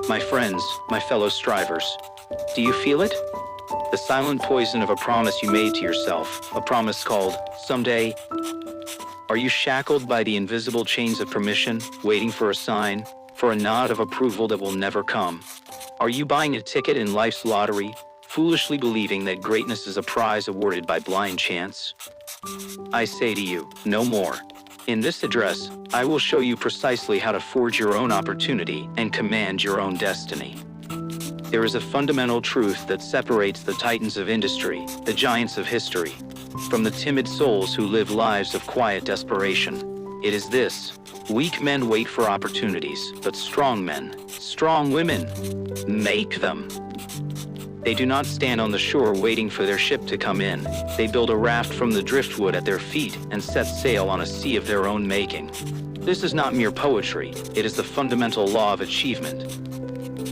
My friends, my fellow strivers. Do you feel it? The silent poison of a promise you made to yourself, a promise called, someday. Are you shackled by the invisible chains of permission, waiting for a sign, for a nod of approval that will never come? Are you buying a ticket in life's lottery, foolishly believing that greatness is a prize awarded by blind chance? I say to you, no more. In this address, I will show you precisely how to forge your own opportunity and command your own destiny. There is a fundamental truth that separates the titans of industry, the giants of history, from the timid souls who live lives of quiet desperation. It is this: weak men wait for opportunities, but strong men, strong women, make them. They do not stand on the shore waiting for their ship to come in. They build a raft from the driftwood at their feet and set sail on a sea of their own making. This is not mere poetry, it is the fundamental law of achievement.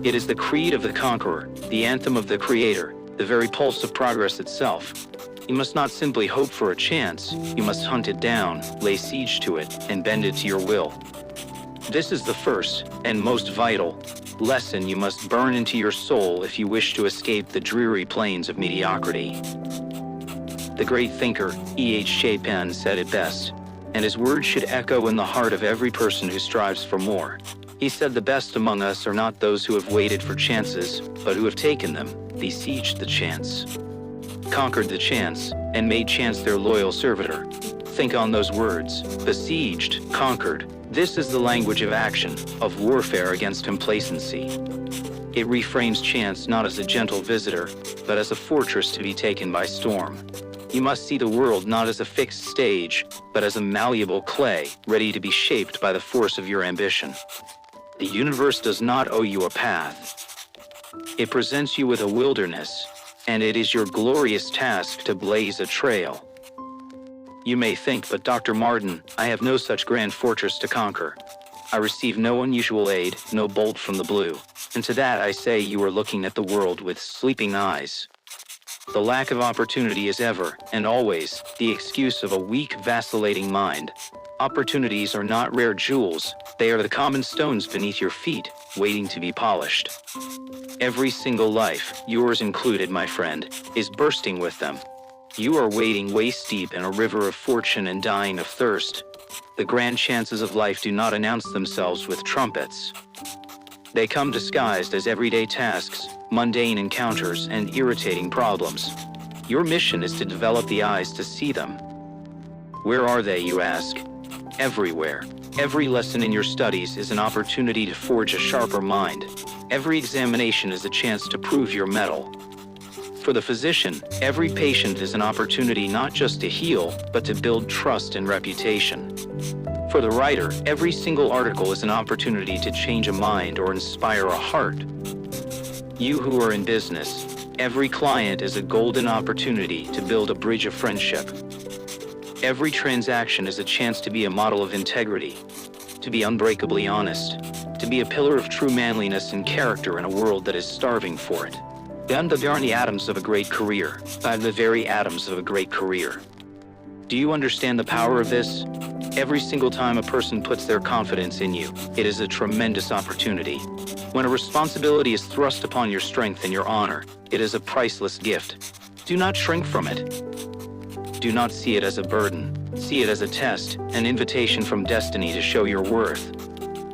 It is the creed of the conqueror, the anthem of the creator, the very pulse of progress itself. You must not simply hope for a chance, you must hunt it down, lay siege to it, and bend it to your will. This is the first, and most vital, lesson you must burn into your soul if you wish to escape the dreary plains of mediocrity. The great thinker, E.H. Chapin, said it best, and his words should echo in the heart of every person who strives for more. He said the best among us are not those who have waited for chances, but who have taken them, besieged the chance, conquered the chance, and made chance their loyal servitor. Think on those words: besieged, conquered. This is the language of action, of warfare against complacency. It reframes chance not as a gentle visitor, but as a fortress to be taken by storm. You must see the world not as a fixed stage, but as a malleable clay, ready to be shaped by the force of your ambition. The universe does not owe you a path. It presents you with a wilderness, and it is your glorious task to blaze a trail. You may think, but Dr. Marden, I have no such grand fortress to conquer. I receive no unusual aid, no bolt from the blue. And to that I say you are looking at the world with sleeping eyes. The lack of opportunity is ever, and always, the excuse of a weak, vacillating mind. Opportunities are not rare jewels, they are the common stones beneath your feet, waiting to be polished. Every single life, yours included, my friend, is bursting with them. You are wading waist-deep in a river of fortune and dying of thirst. The grand chances of life do not announce themselves with trumpets. They come disguised as everyday tasks, mundane encounters, and irritating problems. Your mission is to develop the eyes to see them. Where are they, you ask? Everywhere. Every lesson in your studies is an opportunity to forge a sharper mind. Every examination is a chance to prove your mettle. For the physician, every patient is an opportunity not just to heal, but to build trust and reputation. For the writer, every single article is an opportunity to change a mind or inspire a heart. You who are in business, every client is a golden opportunity to build a bridge of friendship. Every transaction is a chance to be a model of integrity, to be unbreakably honest, to be a pillar of true manliness and character in a world that is starving for it. I'm the very atoms of a great career. I'm the very atoms of a great career. Do you understand the power of this? Every single time a person puts their confidence in you, it is a tremendous opportunity. When a responsibility is thrust upon your strength and your honor, it is a priceless gift. Do not shrink from it. Do not see it as a burden. See it as a test, an invitation from destiny to show your worth.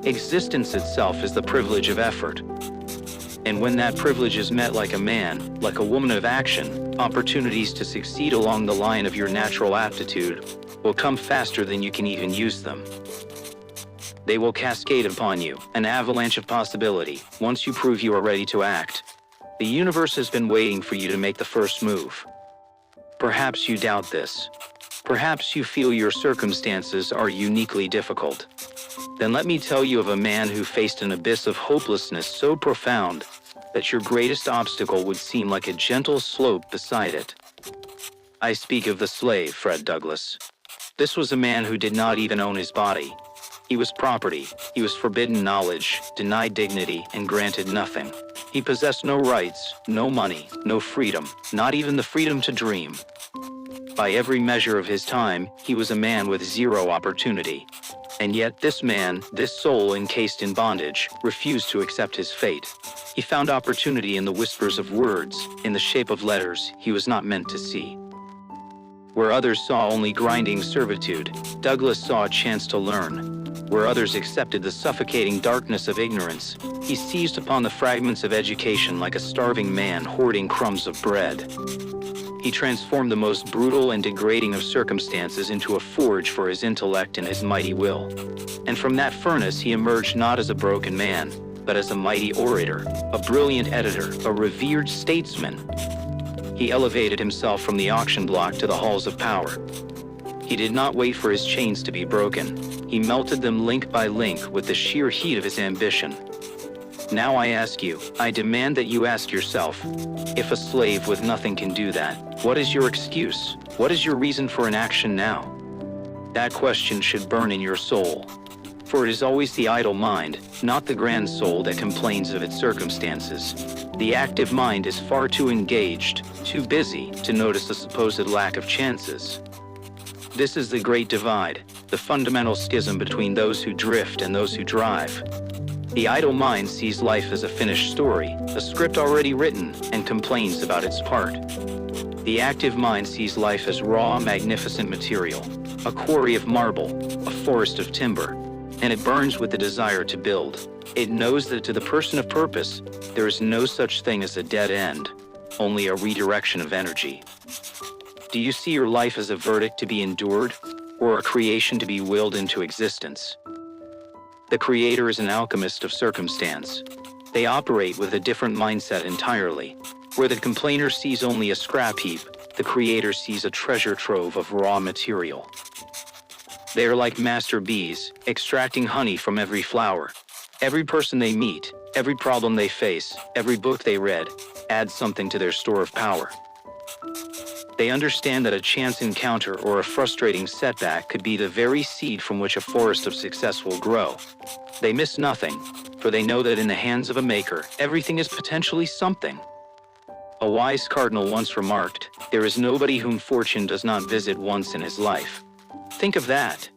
Existence itself is the privilege of effort. And when that privilege is met like a man, like a woman of action, opportunities to succeed along the line of your natural aptitude will come faster than you can even use them. They will cascade upon you, an avalanche of possibility, once you prove you are ready to act. The universe has been waiting for you to make the first move. Perhaps you doubt this. Perhaps you feel your circumstances are uniquely difficult. Then let me tell you of a man who faced an abyss of hopelessness so profound that your greatest obstacle would seem like a gentle slope beside it. I speak of the slave, Fred Douglass. This was a man who did not even own his body. He was property, he was forbidden knowledge, denied dignity, and granted nothing. He possessed no rights, no money, no freedom, not even the freedom to dream. By every measure of his time, he was a man with zero opportunity. And yet this man, this soul encased in bondage, refused to accept his fate. He found opportunity in the whispers of words, in the shape of letters he was not meant to see. Where others saw only grinding servitude, Douglas saw a chance to learn. Where others accepted the suffocating darkness of ignorance, he seized upon the fragments of education like a starving man hoarding crumbs of bread. He transformed the most brutal and degrading of circumstances into a forge for his intellect and his mighty will. And from that furnace he emerged not as a broken man, but as a mighty orator, a brilliant editor, a revered statesman. He elevated himself from the auction block to the halls of power. He did not wait for his chains to be broken. He melted them link by link with the sheer heat of his ambition. Now I ask you, I demand that you ask yourself, if a slave with nothing can do that, what is your excuse? What is your reason for inaction now? That question should burn in your soul. For it is always the idle mind, not the grand soul, that complains of its circumstances. The active mind is far too engaged, too busy, to notice the supposed lack of chances. This is the great divide, the fundamental schism between those who drift and those who drive. The idle mind sees life as a finished story, a script already written, and complains about its part. The active mind sees life as raw, magnificent material, a quarry of marble, a forest of timber, and it burns with the desire to build. It knows that to the person of purpose, there is no such thing as a dead end, only a redirection of energy. Do you see your life as a verdict to be endured, or a creation to be willed into existence? The Creator is an alchemist of circumstance. They operate with a different mindset entirely. Where the complainer sees only a scrap heap, the Creator sees a treasure trove of raw material. They are like master bees, extracting honey from every flower. Every person they meet, every problem they face, every book they read, adds something to their store of power. They understand that a chance encounter or a frustrating setback could be the very seed from which a forest of success will grow. They miss nothing, for they know that in the hands of a maker, everything is potentially something. A wise cardinal once remarked, "There is nobody whom fortune does not visit once in his life." Think of that.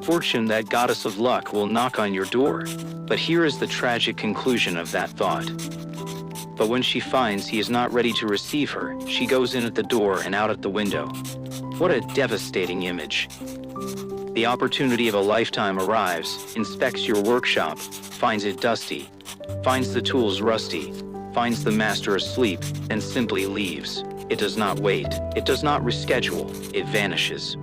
Fortune, that goddess of luck, will knock on your door. But here is the tragic conclusion of that thought. But when she finds he is not ready to receive her, she goes in at the door and out at the window. What a devastating image. The opportunity of a lifetime arrives, inspects your workshop, finds it dusty, finds the tools rusty, finds the master asleep, and simply leaves. It does not wait. It does not reschedule. It vanishes.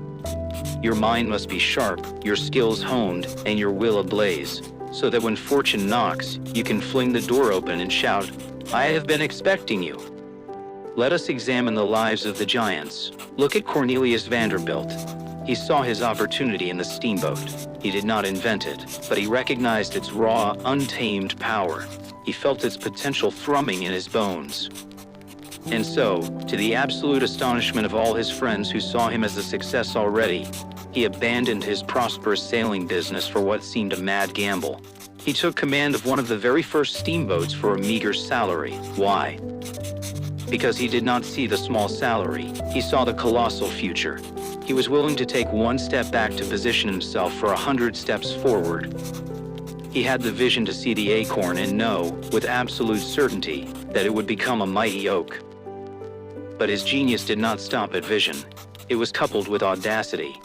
Your mind must be sharp, your skills honed, and your will ablaze, so that when fortune knocks, you can fling the door open and shout, "I have been expecting you." Let us examine the lives of the giants. Look at Cornelius Vanderbilt. He saw his opportunity in the steamboat. He did not invent it, but he recognized its raw, untamed power. He felt its potential thrumming in his bones. And so, to the absolute astonishment of all his friends who saw him as a success already, he abandoned his prosperous sailing business for what seemed a mad gamble. He took command of one of the very first steamboats for a meager salary. Why? Because he did not see the small salary. He saw the colossal future. He was willing to take one step back to position himself for 100 steps forward. He had the vision to see the acorn and know, with absolute certainty, that it would become a mighty oak. But his genius did not stop at vision. It was coupled with audacity.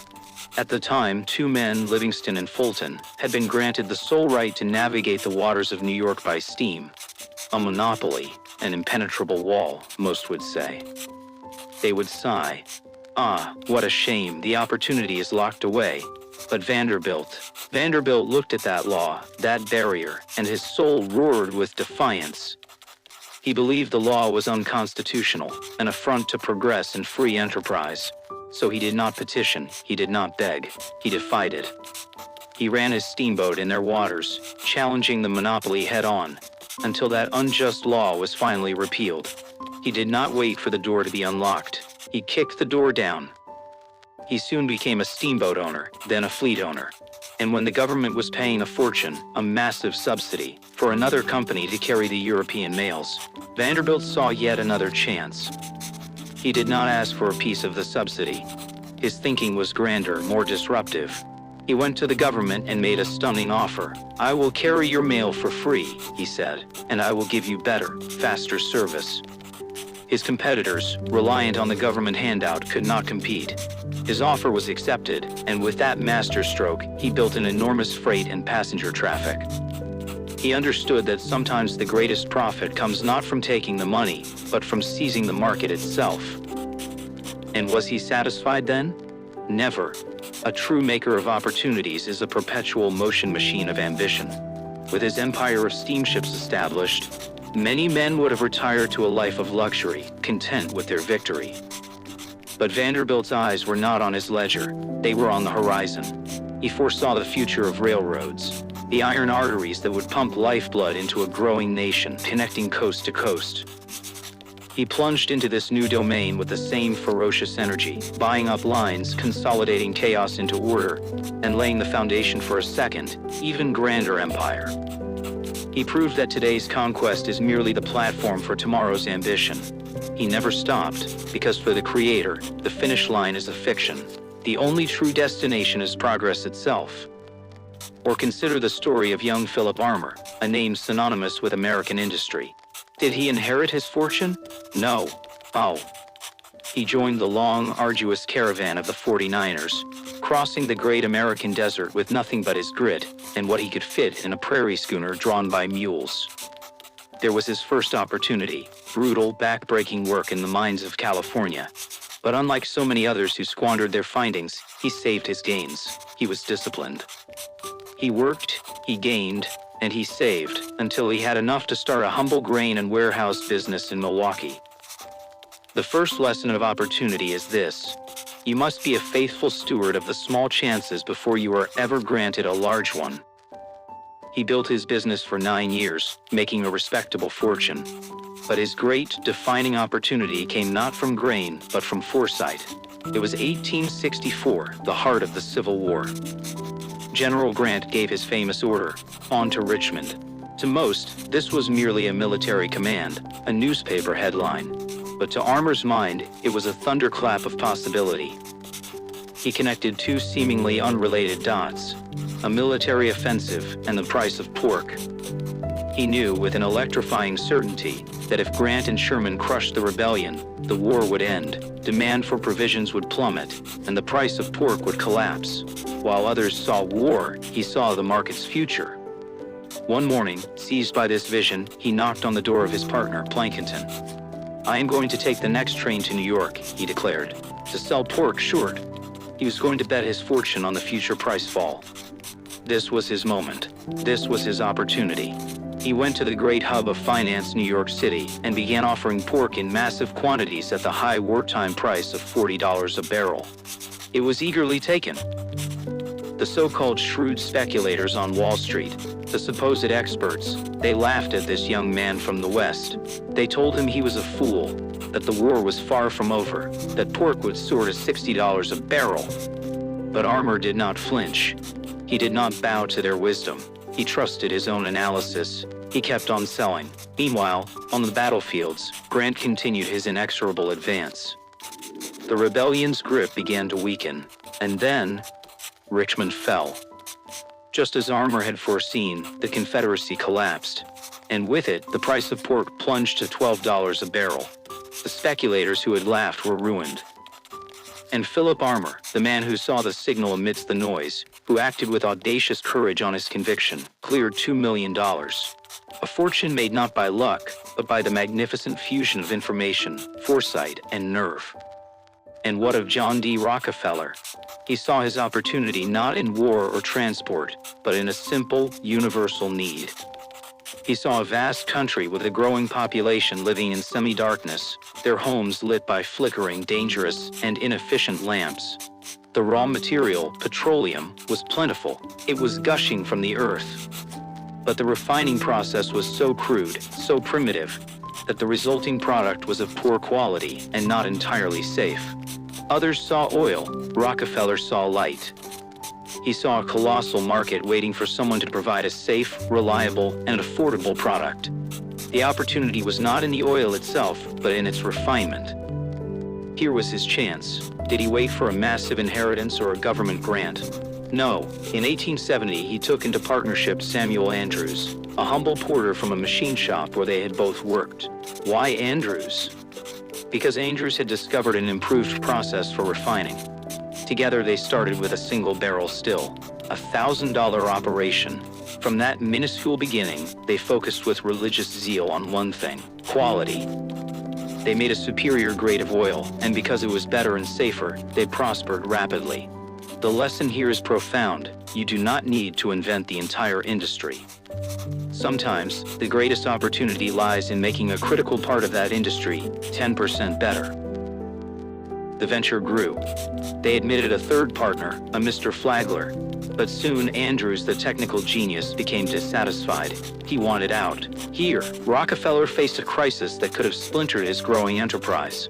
At the time, two men, Livingston and Fulton, had been granted the sole right to navigate the waters of New York by steam. A monopoly, an impenetrable wall, most would say. They would sigh, "Ah, what a shame, the opportunity is locked away." But Vanderbilt looked at that law, that barrier, and his soul roared with defiance. He believed the law was unconstitutional, an affront to progress and free enterprise. So he did not petition, he did not beg, he defied it. He ran his steamboat in their waters, challenging the monopoly head-on, until that unjust law was finally repealed. He did not wait for the door to be unlocked. He kicked the door down. He soon became a steamboat owner, then a fleet owner. And when the government was paying a fortune, a massive subsidy, for another company to carry the European mails, Vanderbilt saw yet another chance. He did not ask for a piece of the subsidy. His thinking was grander, more disruptive. He went to the government and made a stunning offer. "I will carry your mail for free," he said, "and I will give you better, faster service." His competitors, reliant on the government handout, could not compete. His offer was accepted, and with that masterstroke, he built an enormous freight and passenger traffic. He understood that sometimes the greatest profit comes not from taking the money, but from seizing the market itself. And was he satisfied then? Never. A true maker of opportunities is a perpetual motion machine of ambition. With his empire of steamships established, many men would have retired to a life of luxury, content with their victory. But Vanderbilt's eyes were not on his ledger, they were on the horizon. He foresaw the future of railroads, the iron arteries that would pump lifeblood into a growing nation, connecting coast to coast. He plunged into this new domain with the same ferocious energy, buying up lines, consolidating chaos into order, and laying the foundation for a second, even grander empire. He proved that today's conquest is merely the platform for tomorrow's ambition. He never stopped, because for the creator, the finish line is a fiction. The only true destination is progress itself. Or consider the story of young Philip Armour, a name synonymous with American industry. Did he inherit his fortune? No. Oh. He joined the long, arduous caravan of the 49ers, crossing the great American desert with nothing but his grit and what he could fit in a prairie schooner drawn by mules. There was his first opportunity, brutal, back-breaking work in the mines of California. But unlike so many others who squandered their findings, he saved his gains. He was disciplined. He worked, he gained, and he saved until he had enough to start a humble grain and warehouse business in Milwaukee. The first lesson of opportunity is this: you must be a faithful steward of the small chances before you are ever granted a large one. He built his business for 9 years, making a respectable fortune. But his great, defining opportunity came not from grain, but from foresight. It was 1864, the heart of the Civil War. General Grant gave his famous order, "On to Richmond." To most, this was merely a military command, a newspaper headline. But to Armour's mind, it was a thunderclap of possibility. He connected two seemingly unrelated dots: a military offensive and the price of pork. He knew with an electrifying certainty that if Grant and Sherman crushed the rebellion, the war would end, demand for provisions would plummet, and the price of pork would collapse. While others saw war, he saw the market's future. One morning, seized by this vision, he knocked on the door of his partner, Plankinton. "I am going to take the next train to New York," he declared, "to sell pork short." He was going to bet his fortune on the future price fall. This was his moment. This was his opportunity. He went to the great hub of finance, New York City, and began offering pork in massive quantities at the high wartime price of $40 a barrel. It was eagerly taken. The so-called shrewd speculators on Wall Street, the supposed experts, they laughed at this young man from the West. They told him he was a fool, that the war was far from over, that pork would soar to $60 a barrel. But Armour did not flinch. He did not bow to their wisdom. He trusted his own analysis. He kept on selling. Meanwhile, on the battlefields, Grant continued his inexorable advance. The rebellion's grip began to weaken, and then Richmond fell. Just as Armour had foreseen, the Confederacy collapsed, and with it, the price of pork plunged to $12 a barrel. The speculators who had laughed were ruined. And Philip Armour, the man who saw the signal amidst the noise, who acted with audacious courage on his conviction, cleared $2 million. A fortune made not by luck, but by the magnificent fusion of information, foresight, and nerve. And what of John D. Rockefeller? He saw his opportunity not in war or transport, but in a simple, universal need. He saw a vast country with a growing population living in semi-darkness, their homes lit by flickering, dangerous, and inefficient lamps. The raw material, petroleum, was plentiful. It was gushing from the earth. But the refining process was so crude, so primitive, that the resulting product was of poor quality and not entirely safe. Others saw oil. Rockefeller saw light. He saw a colossal market waiting for someone to provide a safe, reliable, and affordable product. The opportunity was not in the oil itself, but in its refinement. Here was his chance. Did he wait for a massive inheritance or a government grant? No. In 1870, he took into partnership Samuel Andrews, a humble porter from a machine shop where they had both worked. Why Andrews? Because Andrews had discovered an improved process for refining. Together they started with a single barrel still, a $1,000 operation. From that minuscule beginning, they focused with religious zeal on one thing: quality. They made a superior grade of oil, and because it was better and safer, they prospered rapidly. The lesson here is profound. You do not need to invent the entire industry. Sometimes, the greatest opportunity lies in making a critical part of that industry 10% better. The venture grew. They admitted a third partner, a Mr. Flagler. But soon Andrews, the technical genius, became dissatisfied. He wanted out. Here, Rockefeller faced a crisis that could have splintered his growing enterprise.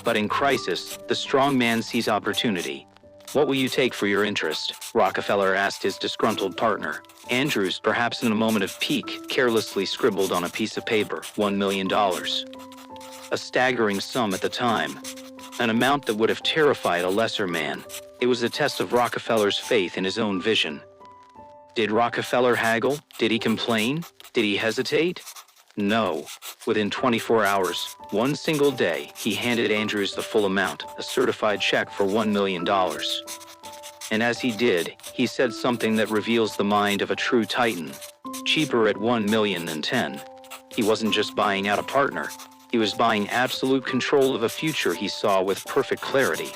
But in crisis, the strong man sees opportunity. What will you take for your interest? Rockefeller asked his disgruntled partner. Andrews, perhaps in a moment of pique, carelessly scribbled on a piece of paper, $1 million. A staggering sum at the time. An amount that would have terrified a lesser man. It was a test of Rockefeller's faith in his own vision. Did Rockefeller haggle? Did he complain? Did he hesitate? No. Within 24 hours, one single day, he handed Andrews the full amount, a certified check for $1 million. And as he did, he said something that reveals the mind of a true titan. Cheaper at $1 million than 10. He wasn't just buying out a partner. He was buying absolute control of a future he saw with perfect clarity.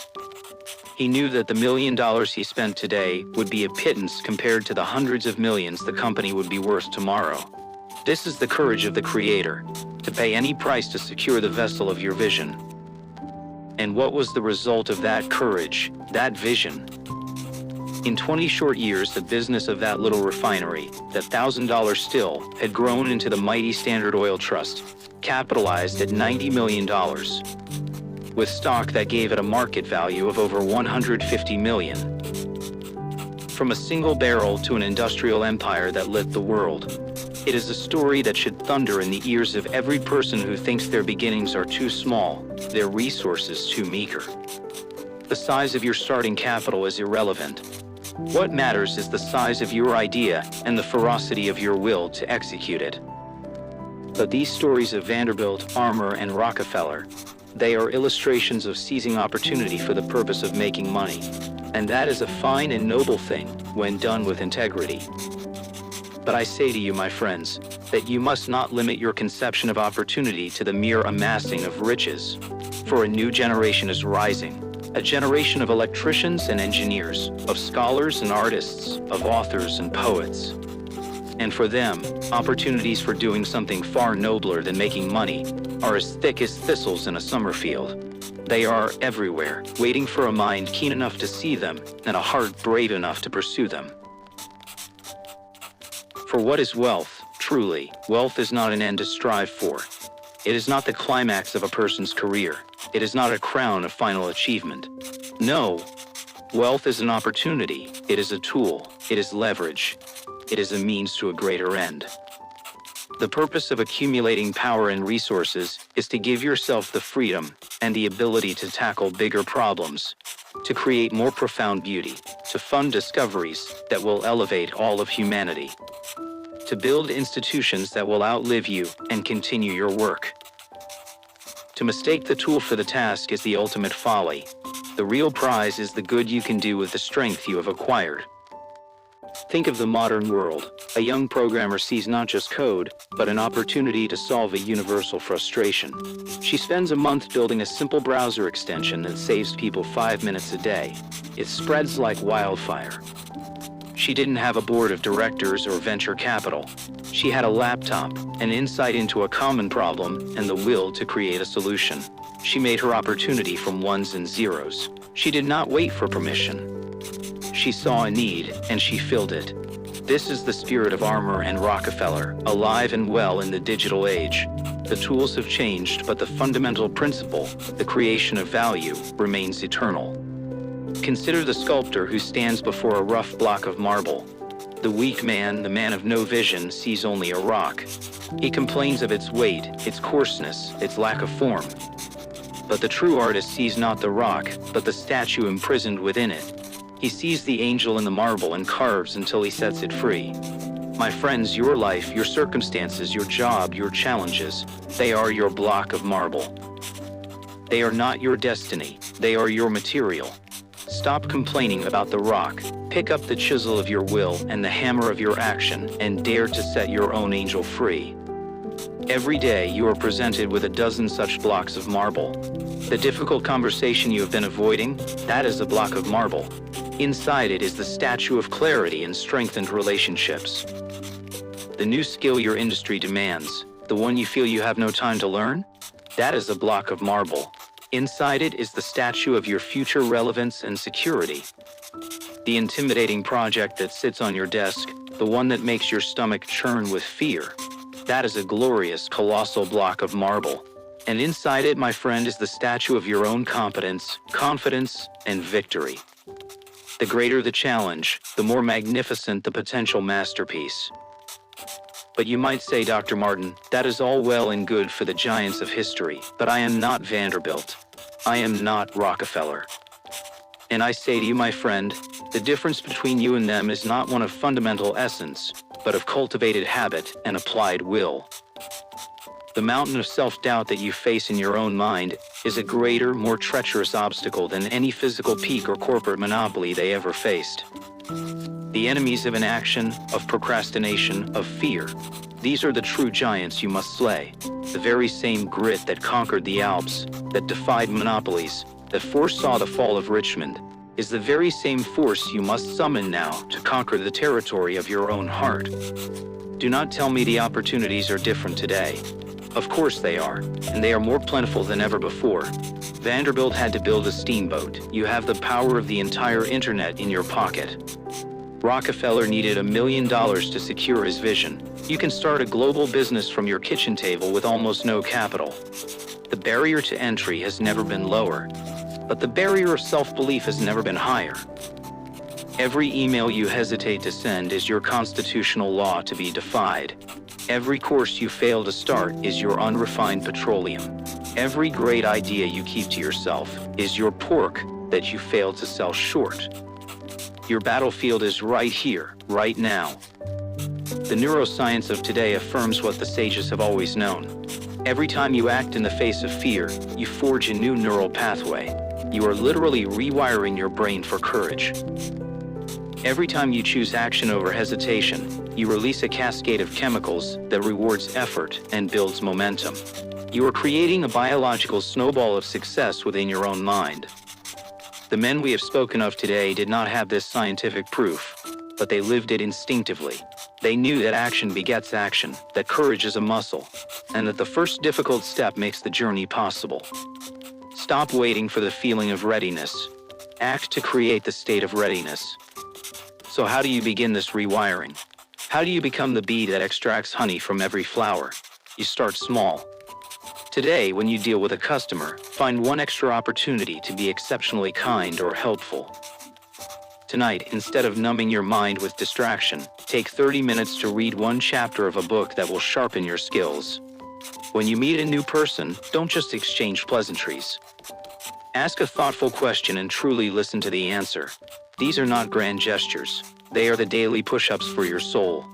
He knew that the $1 million he spent today would be a pittance compared to the hundreds of millions the company would be worth tomorrow. This is the courage of the creator, to pay any price to secure the vessel of your vision. And what was the result of that courage, that vision? In 20 short years, the business of that little refinery, that $1,000 still, had grown into the mighty Standard Oil Trust, capitalized at $90 million. With stock that gave it a market value of over $150 million. From a single barrel to an industrial empire that lit the world. It is a story that should thunder in the ears of every person who thinks their beginnings are too small, their resources too meager. The size of your starting capital is irrelevant. What matters is the size of your idea and the ferocity of your will to execute it. But these stories of Vanderbilt, Armour, and Rockefeller, they are illustrations of seizing opportunity for the purpose of making money. And that is a fine and noble thing when done with integrity. But I say to you, my friends, that you must not limit your conception of opportunity to the mere amassing of riches. For a new generation is rising, a generation of electricians and engineers, of scholars and artists, of authors and poets. And for them, opportunities for doing something far nobler than making money are as thick as thistles in a summer field. They are everywhere, waiting for a mind keen enough to see them and a heart brave enough to pursue them. For what is wealth? Truly, wealth is not an end to strive for. It is not the climax of a person's career. It is not a crown of final achievement. No, wealth is an opportunity. It is a tool. It is leverage. It is a means to a greater end. The purpose of accumulating power and resources is to give yourself the freedom and the ability to tackle bigger problems, to create more profound beauty, to fund discoveries that will elevate all of humanity, to build institutions that will outlive you and continue your work. To mistake the tool for the task is the ultimate folly. The real prize is the good you can do with the strength you have acquired. Think of the modern world. A young programmer sees not just code, but an opportunity to solve a universal frustration. She spends a month building a simple browser extension that saves people 5 minutes a day. It spreads like wildfire. She didn't have a board of directors or venture capital. She had a laptop, an insight into a common problem, and the will to create a solution. She made her opportunity from ones and zeros. She did not wait for permission. She saw a need, and she filled it. This is the spirit of Armour and Rockefeller, alive and well in the digital age. The tools have changed, but the fundamental principle, the creation of value, remains eternal. Consider the sculptor who stands before a rough block of marble. The weak man, the man of no vision, sees only a rock. He complains of its weight, its coarseness, its lack of form. But the true artist sees not the rock, but the statue imprisoned within it. He sees the angel in the marble and carves until he sets it free. My friends, your life, your circumstances, your job, your challenges, they are your block of marble. They are not your destiny, they are your material. Stop complaining about the rock, pick up the chisel of your will and the hammer of your action, and dare to set your own angel free. Every day you are presented with a dozen such blocks of marble. The difficult conversation you have been avoiding, that is a block of marble. Inside it is the statue of clarity and strengthened relationships. The new skill your industry demands, the one you feel you have no time to learn, that is a block of marble. Inside it is the statue of your future relevance and security. The intimidating project that sits on your desk, the one that makes your stomach churn with fear, that is a glorious, colossal block of marble. And inside it, my friend, is the statue of your own competence, confidence, and victory. The greater the challenge, the more magnificent the potential masterpiece. But you might say, Dr. Marden, that is all well and good for the giants of history, but I am not Vanderbilt. I am not Rockefeller. And I say to you, my friend, the difference between you and them is not one of fundamental essence, but of cultivated habit and applied will. The mountain of self-doubt that you face in your own mind is a greater, more treacherous obstacle than any physical peak or corporate monopoly they ever faced. The enemies of inaction, of procrastination, of fear, these are the true giants you must slay. The very same grit that conquered the Alps, that defied monopolies, that foresaw the fall of Richmond, is the very same force you must summon now to conquer the territory of your own heart. Do not tell me the opportunities are different today. Of course they are, and they are more plentiful than ever before. Vanderbilt had to build a steamboat. You have the power of the entire internet in your pocket. Rockefeller needed $1 million to secure his vision. You can start a global business from your kitchen table with almost no capital. The barrier to entry has never been lower, but the barrier of self-belief has never been higher. Every email you hesitate to send is your constitutional law to be defied. Every course you fail to start is your unrefined petroleum. Every great idea you keep to yourself is your pork that you failed to sell short. Your battlefield is right here, right now. The neuroscience of today affirms what the sages have always known. Every time you act in the face of fear, you forge a new neural pathway. You are literally rewiring your brain for courage. Every time you choose action over hesitation, you release a cascade of chemicals that rewards effort and builds momentum. You are creating a biological snowball of success within your own mind. The men we have spoken of today did not have this scientific proof, but they lived it instinctively. They knew that action begets action, that courage is a muscle, and that the first difficult step makes the journey possible. Stop waiting for the feeling of readiness. Act to create the state of readiness. So how do you begin this rewiring? How do you become the bee that extracts honey from every flower? You start small. Today, when you deal with a customer, find one extra opportunity to be exceptionally kind or helpful. Tonight, instead of numbing your mind with distraction, take 30 minutes to read one chapter of a book that will sharpen your skills. When you meet a new person, don't just exchange pleasantries. Ask a thoughtful question and truly listen to the answer. These are not grand gestures. They are the daily push-ups for your soul.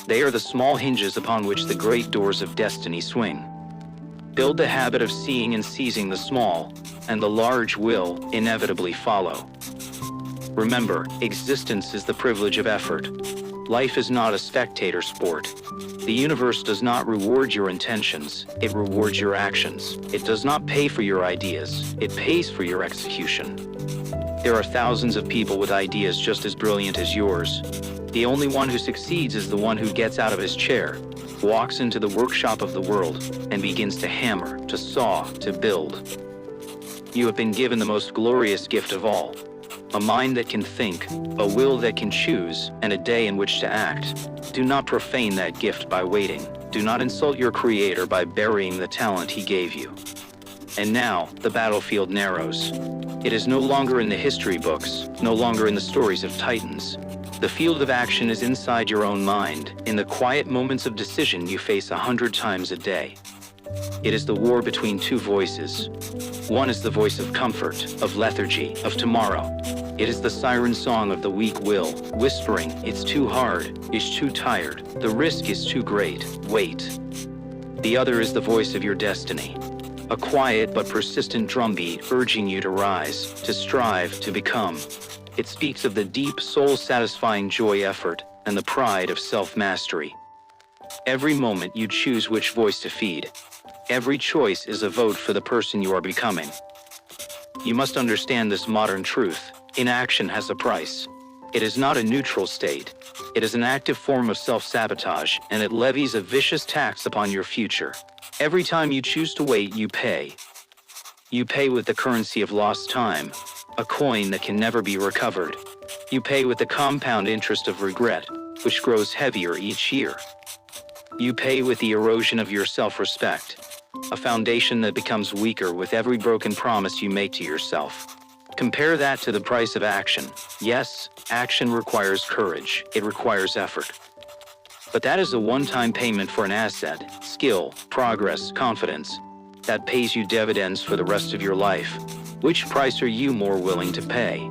They are the small hinges upon which the great doors of destiny swing. Build the habit of seeing and seizing the small, and the large will inevitably follow. Remember, existence is the privilege of effort. Life is not a spectator sport. The universe does not reward your intentions, it rewards your actions. It does not pay for your ideas, it pays for your execution. There are thousands of people with ideas just as brilliant as yours. The only one who succeeds is the one who gets out of his chair, walks into the workshop of the world, and begins to hammer, to saw, to build. You have been given the most glorious gift of all. A mind that can think, a will that can choose, and a day in which to act. Do not profane that gift by waiting. Do not insult your Creator by burying the talent He gave you. And now, the battlefield narrows. It is no longer in the history books, no longer in the stories of titans. The field of action is inside your own mind, in the quiet moments of decision you face 100 times a day. It is the war between two voices. One is the voice of comfort, of lethargy, of tomorrow. It is the siren song of the weak will, whispering, "It's too hard, it's too tired, the risk is too great, wait." The other is the voice of your destiny, a quiet but persistent drumbeat urging you to rise, to strive, to become. It speaks of the deep, soul-satisfying joy effort and the pride of self-mastery. Every moment you choose which voice to feed. Every choice is a vote for the person you are becoming. You must understand this modern truth. Inaction has a price. It is not a neutral state. It is an active form of self-sabotage, and it levies a vicious tax upon your future. Every time you choose to wait, you pay. You pay with the currency of lost time, a coin that can never be recovered. You pay with the compound interest of regret, which grows heavier each year. You pay with the erosion of your self-respect, a foundation that becomes weaker with every broken promise you make to yourself. Compare that to the price of action. Yes, action requires courage. It requires effort. But that is a one-time payment for an asset, skill, progress, confidence, that pays you dividends for the rest of your life. Which price are you more willing to pay?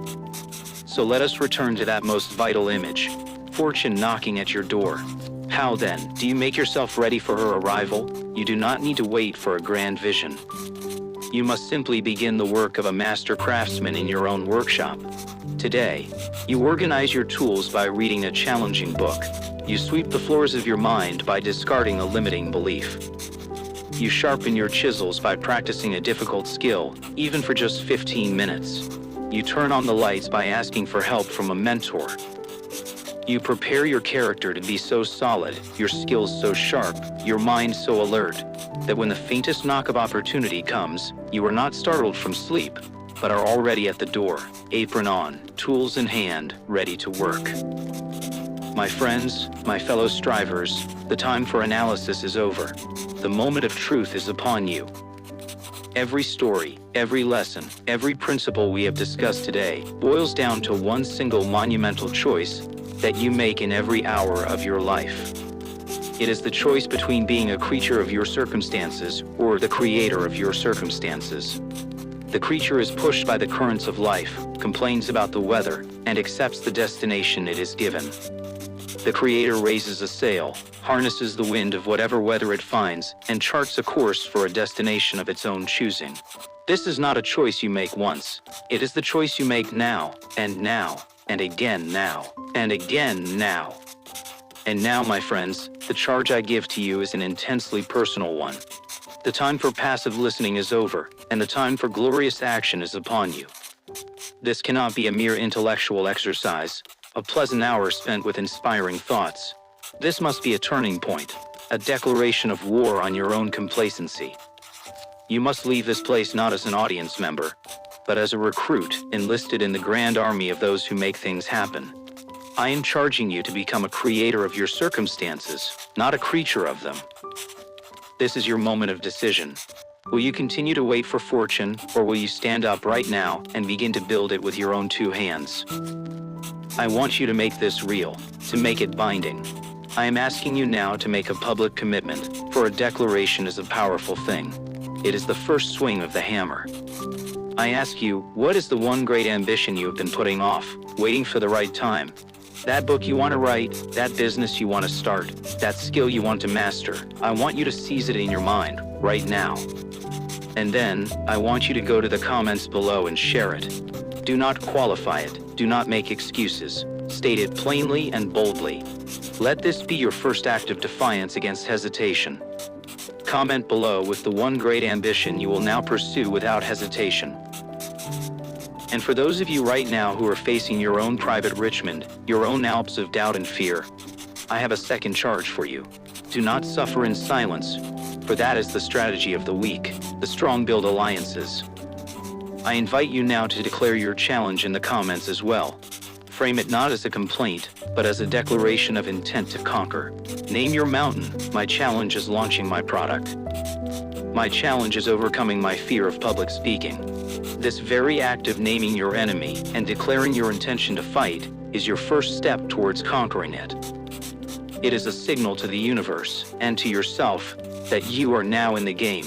So let us return to that most vital image, fortune knocking at your door. How then, do you make yourself ready for her arrival? You do not need to wait for a grand vision. You must simply begin the work of a master craftsman in your own workshop. Today, you organize your tools by reading a challenging book. You sweep the floors of your mind by discarding a limiting belief. You sharpen your chisels by practicing a difficult skill, even for just 15 minutes. You turn on the lights by asking for help from a mentor. You prepare your character to be so solid, your skills so sharp, your mind so alert, that when the faintest knock of opportunity comes, you are not startled from sleep, but are already at the door, apron on, tools in hand, ready to work. My friends, my fellow strivers, the time for analysis is over. The moment of truth is upon you. Every story, every lesson, every principle we have discussed today boils down to one single monumental choice that you make in every hour of your life. It is the choice between being a creature of your circumstances or the creator of your circumstances. The creature is pushed by the currents of life, complains about the weather, and accepts the destination it is given. The creator raises a sail, harnesses the wind of whatever weather it finds, and charts a course for a destination of its own choosing. This is not a choice you make once. It is the choice you make now, and now, and again now, and again now. And now, my friends, the charge I give to you is an intensely personal one. The time for passive listening is over, and the time for glorious action is upon you. This cannot be a mere intellectual exercise, a pleasant hour spent with inspiring thoughts. This must be a turning point, a declaration of war on your own complacency. You must leave this place not as an audience member, but as a recruit enlisted in the grand army of those who make things happen. I am charging you to become a creator of your circumstances, not a creature of them. This is your moment of decision. Will you continue to wait for fortune, or will you stand up right now and begin to build it with your own two hands? I want you to make this real, to make it binding. I am asking you now to make a public commitment, for a declaration is a powerful thing. It is the first swing of the hammer. I ask you, what is the one great ambition you have been putting off, waiting for the right time? That book you want to write, that business you want to start, that skill you want to master, I want you to seize it in your mind, right now. And then, I want you to go to the comments below and share it. Do not qualify it, do not make excuses. State it plainly and boldly. Let this be your first act of defiance against hesitation. Comment below with the one great ambition you will now pursue without hesitation. And for those of you right now who are facing your own private Richmond, your own Alps of doubt and fear, I have a second charge for you. Do not suffer in silence, for that is the strategy of the weak. The strong build alliances. I invite you now to declare your challenge in the comments as well. Frame it not as a complaint, but as a declaration of intent to conquer. Name your mountain. My challenge is launching my product. My challenge is overcoming my fear of public speaking. This very act of naming your enemy and declaring your intention to fight is your first step towards conquering it. It is a signal to the universe and to yourself that you are now in the game.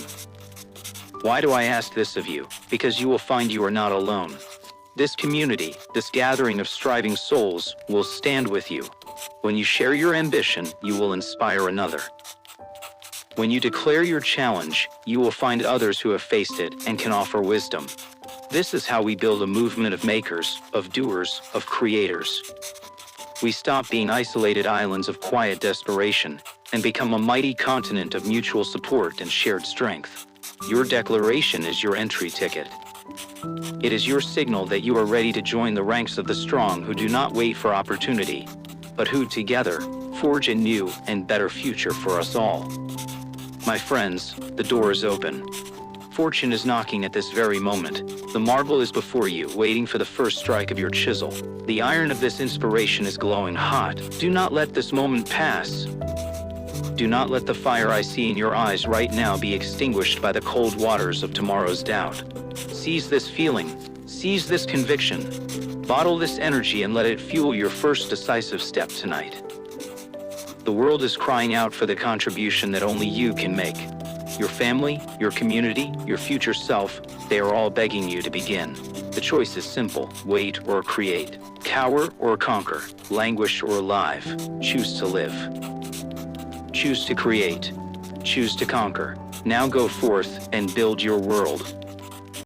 Why do I ask this of you? because you will find you are not alone. This community, this gathering of striving souls, will stand with you. When you share your ambition, you will inspire another. When you declare your challenge, you will find others who have faced it and can offer wisdom. This is how we build a movement of makers, of doers, of creators. We stop being isolated islands of quiet desperation and become a mighty continent of mutual support and shared strength. Your declaration is your entry ticket. It is your signal that you are ready to join the ranks of the strong who do not wait for opportunity, but who together forge a new and better future for us all. My friends, the door is open. Fortune is knocking at this very moment. The marble is before you, waiting for the first strike of your chisel. The iron of this inspiration is glowing hot. Do not let this moment pass. Do not let the fire I see in your eyes right now be extinguished by the cold waters of tomorrow's doubt. Seize this feeling. Seize this conviction. Bottle this energy and let it fuel your first decisive step tonight. The world is crying out for the contribution that only you can make. Your family, your community, your future self, they are all begging you to begin. The choice is simple: wait or create, cower or conquer, languish or live. Choose to live. Choose to create. Choose to conquer. Now go forth and build your world.